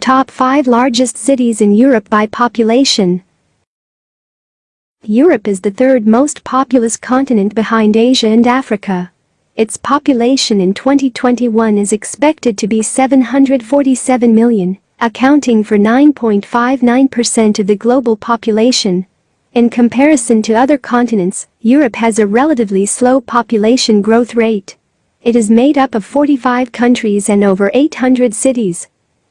Top 5 largest cities in Europe by population. Europe is the third most populous continent behind Asia and Africa. Its population in 2021 is expected to be 747 million, accounting for 9.59% of the global population. In comparison to other continents, Europe has a relatively slow population growth rate. It is made up of 45 countries and over 800 cities.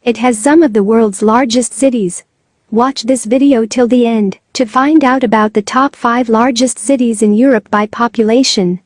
It has some of the world's largest cities. Watch this video till the end to find out about the top 5 largest cities in Europe by population.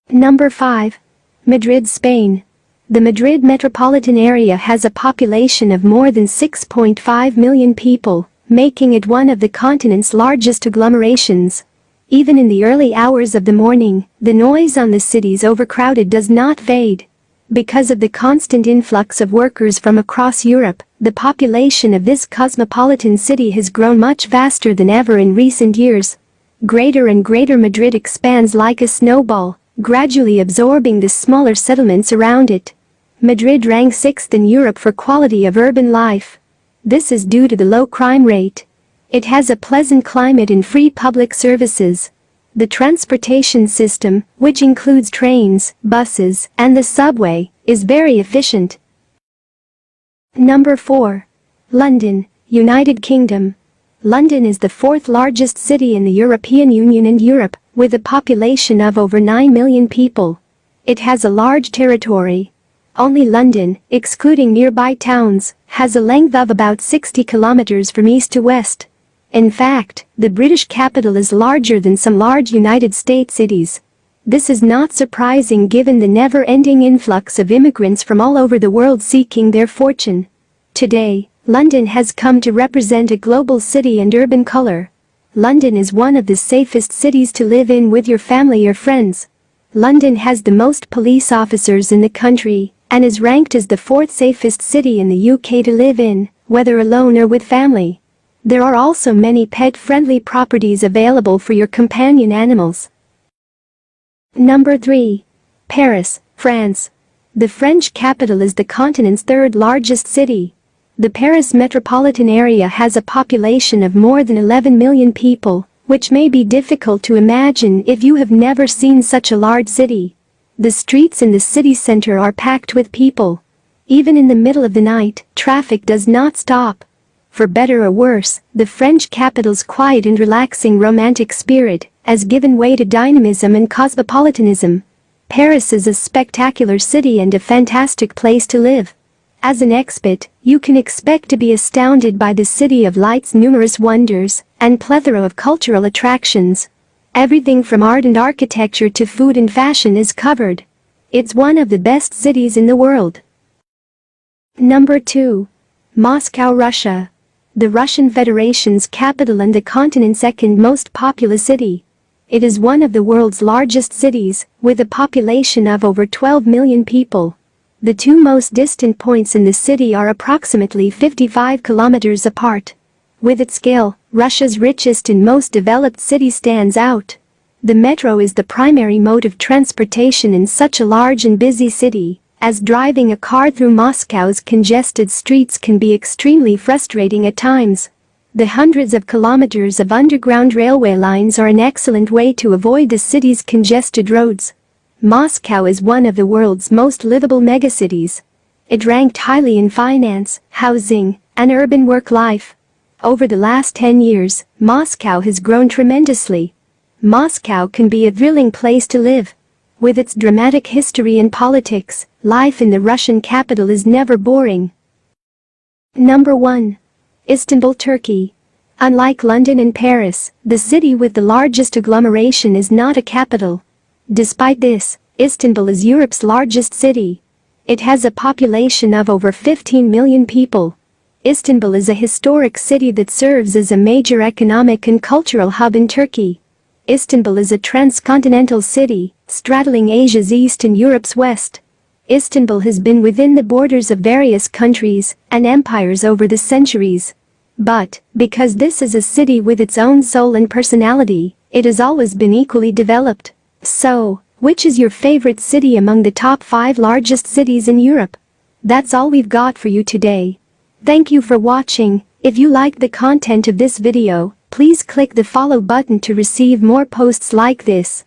Number 5. Madrid, Spain. The Madrid metropolitan area has a population of more than 6.5 million people, making it one of the continent's largest agglomerations. Even in the early hours of the morning, the noise on the city's overcrowded does not fade. Because of the constant influx of workers from across Europe, the population of this cosmopolitan city has grown much faster than ever in recent years. Greater and greater Madrid expands like a snowball, gradually absorbing the smaller settlements around it. Madrid ranks 6th in Europe for quality of urban life. This is due to the low crime rate. It has a pleasant climate and free public services. The transportation system, which includes trains, buses, and the subway, is very efficient. Number 4. London, United Kingdom. London is the 4th largest city in the European Union and Europe, with a population of over 9 million people. It has a large territory. Only London, excluding nearby towns, has a length of about 60 kilometers from east to west. In fact, the British capital is larger than some large United States cities. This is not surprising given the never-ending influx of immigrants from all over the world seeking their fortune. Today, London has come to represent a global city and urban color. London is one of the safest cities to live in with your family or friends. London has the most police officers in the country and is ranked as the 4th safest city in the UK to live in, whether alone or with family. There are also many pet-friendly properties available for your companion animals. Number 3. Paris, France. The French capital is the continent's 3rd largest city. The Paris metropolitan area has a population of more than 11 million people, which may be difficult to imagine if you have never seen such a large city. The streets in the city center are packed with people. Even in the middle of the night, traffic does not stop. For better or worse, the French capital's quiet and relaxing romantic spirit has given way to dynamism and cosmopolitanism. Paris is a spectacular city and a fantastic place to live. As an expat, you can expect to be astounded by the city of lights' numerous wonders and plethora of cultural attractions. Everything from art and architecture to food and fashion is covered. It's one of the best cities in the world. Number 2. Moscow, Russia. The Russian Federation's capital and the continent's 2nd most populous city. It is one of the world's largest cities, with a population of over 12 million people. The 2 most distant points in the city are approximately 55 kilometers apart. With its scale, Russia's richest and most developed city stands out. The metro is the primary mode of transportation in such a large and busy city, as driving a car through Moscow's congested streets can be extremely frustrating at times. The hundreds of kilometers of underground railway lines are an excellent way to avoid the city's congested roads. Moscow is one of the world's most livable megacities. It ranked highly in finance, housing, and urban work life. Over the last 10 years, Moscow has grown tremendously. Moscow can be a thrilling place to live. With its dramatic history and politics, life in the Russian capital is never boring. Number 1. Istanbul, Turkey. Unlike London and Paris, the city with the largest agglomeration is not a capital. Despite this, Istanbul is Europe's largest city. It has a population of over 15 million people. Istanbul is a historic city that serves as a major economic and cultural hub in Turkey. Istanbul is a transcontinental city, straddling Asia's east and Europe's west. Istanbul has been within the borders of various countries and empires over the centuries. But, because this is a city with its own soul and personality, it has always been equally developed. So, which is your favorite city among the top 5 largest cities in Europe? That's all we've got for you today. Thank you for watching. If you liked the content of this video, please click the follow button to receive more posts like this.